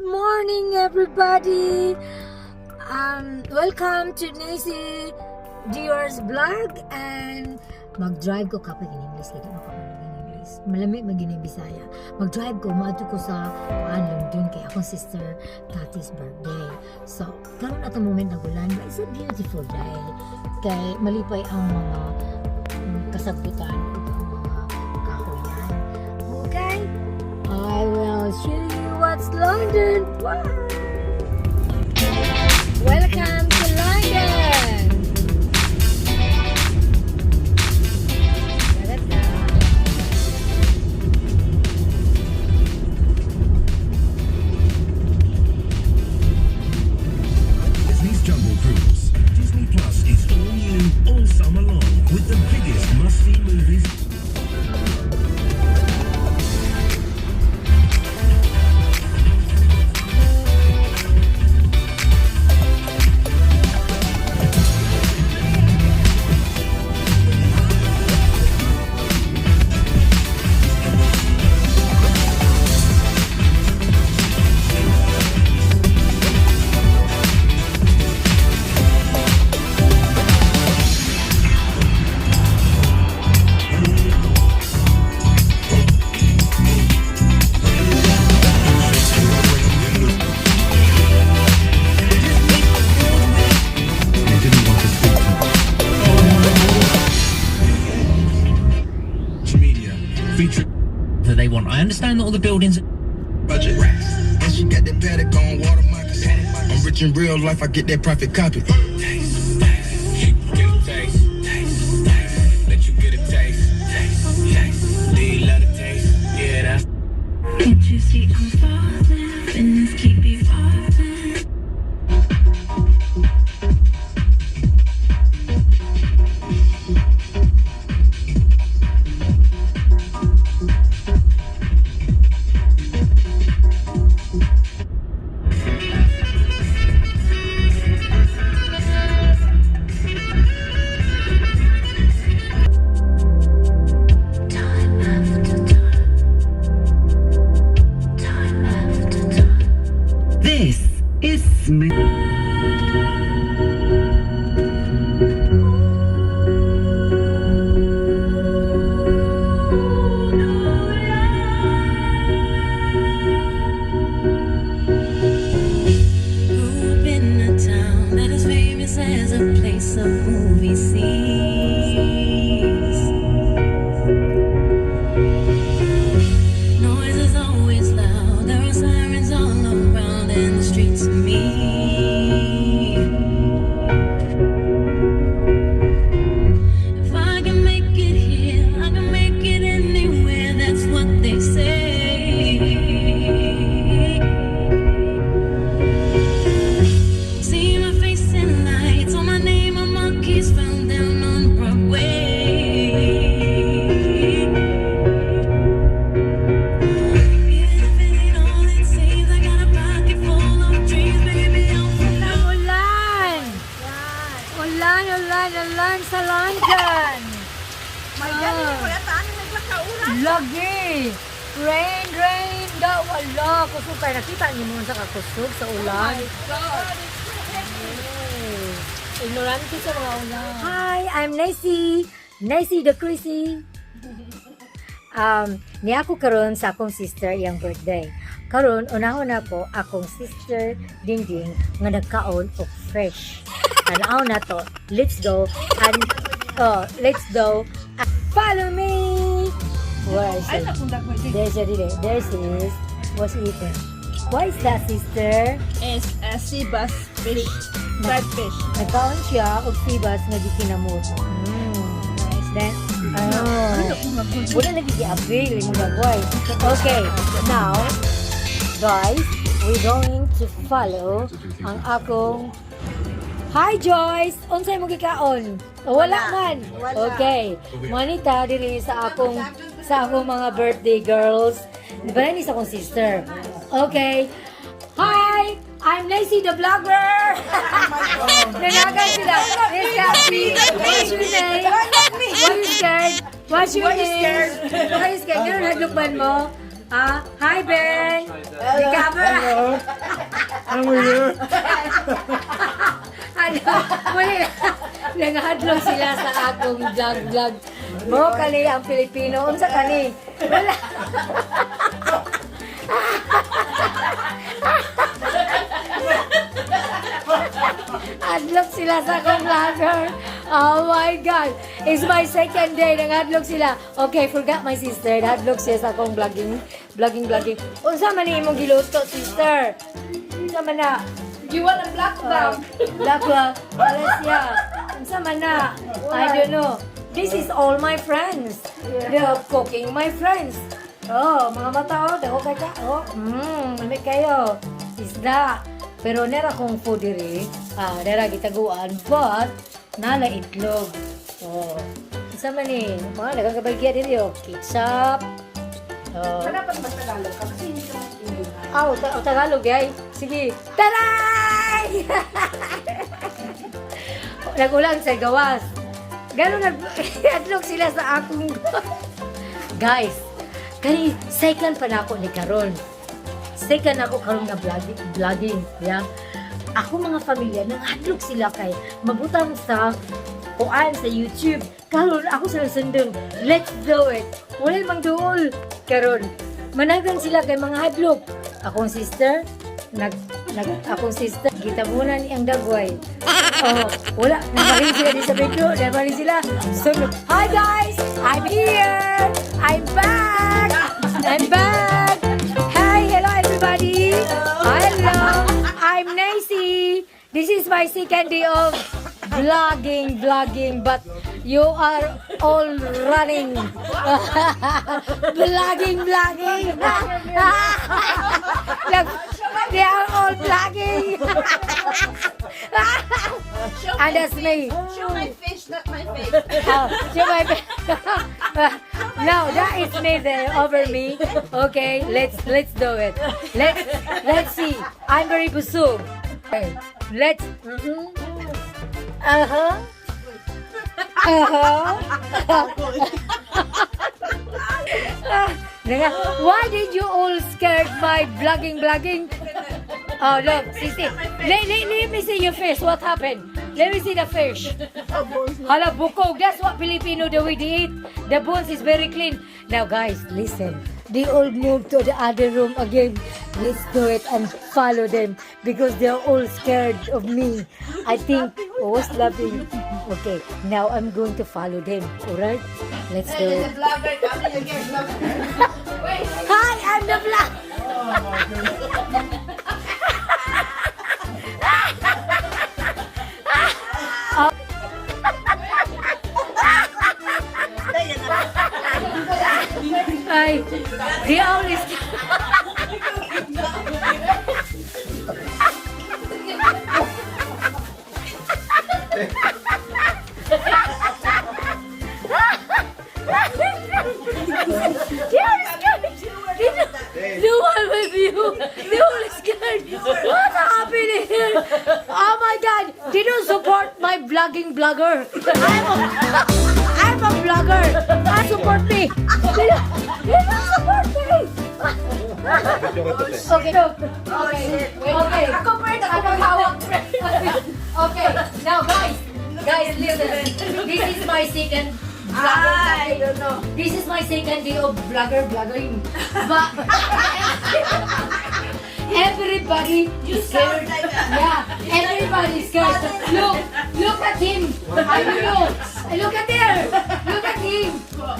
morning, everybody. Welcome to Nancy Dior's vlog. And mag-drive ko kapag in English. Kaya ako in English. Malamig mag-in Bisaya. Mag-drive ko, maadto ko sa London kay akong sister Tati's birthday. So, karon na itong moment ng ulan, but it's a beautiful day. Kay malipay ang mga kasabutan o ang mga kahoyan. Okay? I will show you what's London. Wow! Welcome to London! Disney's Jungle Cruise. Disney Plus is all new all summer long with the biggest must-see movies. That they want. I understand that all the buildings. Budget. And she got that paddock on water moccasins. I'm rich in real life, I get that profit copy. Taste, taste, get a taste, taste, taste. Let you get a taste, taste, taste. Do you love the taste? Yeah, that's. Can't you see I'm falling? Fitness keep evolving. This is Grew up in a town that is famous as a place of movie scenes. Noise is always loud. There are sirens all around, and the streets are mean. If I can make it here, I can make it anywhere. That's what they say. See my face in lights, on my name, a monkey's found down on Broadway. Even if it ain't all it seems, I got a pocket full of dreams, baby, I'll follow. Ulan! Ulan sa London! My God, wala taan na nagkakaulan. Lagi! Rain daw! Wala! Kusog kayo. Nakita niyo mo sa kakusog sa ulan. Ignorante sa mga ulan. Hi, I'm Nancy the Crazy. Ni ako karon sa akong sister iyang birthday. Karon unahon ako akong sister Dingding nga nagkaon og fresh. Tanaw na to. Let's go and follow me. Where is Ay, it? nakundak mo din. There's it. There she is. What's eating? What is that, sister? Is a sea bass fish. Fried fish. Nagkaon siya og sibas nga gikinamot. Then, wala lagi i-avail mo na, guys. Okay, now, guys, we're going to follow ang akong. Hi, Joyce! Unsay mo gikaon? O, wala man. Okay. Manita, dili sa akong mga birthday girls. Di ba na sa akong sister? Okay. Hi! I'm Nancy the vlogger! Nanagan sila. Miss Kathy, what's your name? Why you scared? What's your name? Why you scared? Ganun hadlukban mo? Hi, Ben! Di camera! Ano yun? Ano, muli nanghadlok sila sa akong vlog. Mo kali ang Pilipino. Unsa kani? Wala. Hadlok sila sa akong vlogger. Oh my God. It's my second day. Nanghadlok sila. Okay, forgot my sister. Hadlok siya sa akong vlogging. Unsa man ni imong giluto, sister? Unsa man na? You want a black bag? Lakwa, wala siya. Unsa man na? I don't know. This is all my friends. They're cooking my friends. Oh, mga mata, oh, dako kay ka. Oh, lamig kayo. Isda. Pero nera kong food diri. Nera gitaguan. But, nala itlog. Oh. Unsa man ni? Mga nagkakabagya diri, oh. Ketchup. Oh. Dapat mas Tagalog ka kasi hindi ka maintindihan. Tagalog, ay. Sige. Taray! Nagulang sa gawas. Gano'n nag-adlog sila sa akong... Guys, kani second pa na ako ni Karon. Second ako karon nga vlogging. Yeah? Ako mga pamilya, nang-adlog sila kay mabutang sa kuan sa YouTube. Karon ako sila sundong, let's do it. Wala mang duol. Karon, managan sila kay mga hadlok. Akong sister, akong sister, gitabunan ang dagway. Oh, wala, nabaling sila di sa video, nabaling sila. So, hi guys, I'm here. I'm back. Hi, hello everybody. Hello. I'm Nancy. This is my second day of vlogging, but you are all running. Vlogging. Look, they are all vlogging. And that's me. Show my fish, not my face. Show my no, that is me there over me. Okay, let's do it. Let's see. I'm very busog. Okay, let's. Why did you all scared my vlogging? Oh look, see. Let me see your fish. What happened? Let me see the fish. Hala bukog. That's what Filipino do we eat. The bones is very clean. Now guys, listen. They all move to the other room again. Let's do it and follow them because they're all scared of me. I think was laughing. Okay, now I'm going to follow them. Alright? Let's do it. Vlogger, coming again, vlogger. Hi, I'm the vlog. Ay, the only the one with you, the whole scared. What happened here? Oh my God! They don't support my vlogger. I'm a vlogger. Support me. They don't support me. Okay. Ako pa rin, ako maghawak. Okay. Now guys, listen. This is my second vlogger. I don't know. This is my second day of vlogging. But everybody is scared. Yeah, everybody is scared. Look at him. I don't know. Look at her. Look at him.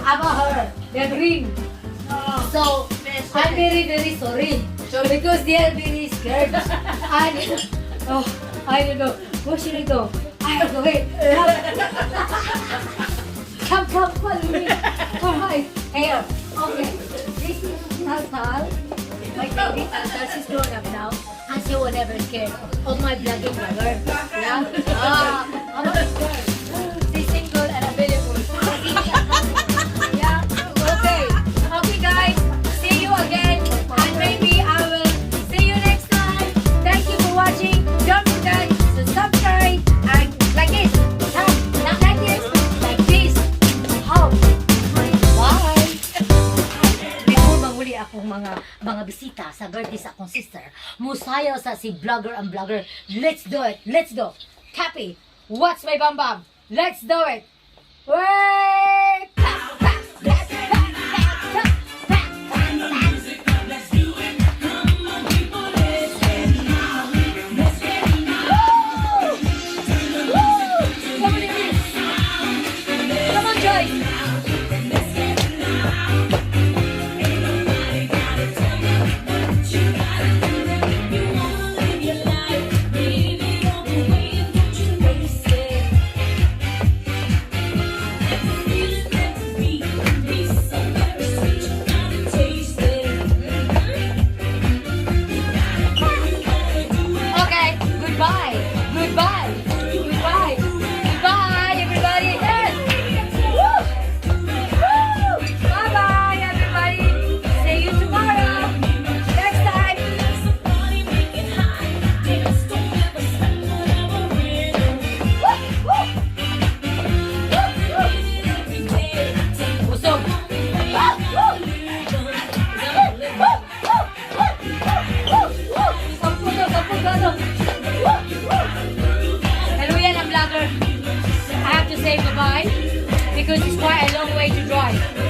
About her. They're green. So I'm very sorry because they are very scared. And I don't know. Where should I go? I have to wait. Come, follow me. Alright. Here. Okay. This is Tal. My favorite Tal. She's grown up now. And she will never scared of my vlogger. Yeah? I'm not scared. She's single and available. Yeah? Okay guys. See you again. And maybe I will see you next time. Thank you for watching. Don't forget to subscribe. And like this. Not like this. Like this. Bye! Before manguli akong mga bisita sa sa birthday sa akong sister. Musayaw sa si vlogger ang vlogger. Let's do it. Let's go. Cappy, what's my bam bam? Let's do it. Wait! Pa, pa, pa, pa, pa, pa, pa, pa, pa. Come on, Joyce. Okay, goodbye. Goodbye. Goodbye. Goodbye, everybody. Yes. Woo! Woo! Bye-bye, everybody. See you tomorrow. Next time. Woo! Woo! Busog. Woo! Woo! Hello, yan ang vlogger. I have to say bye-bye because it's quite a long way to drive.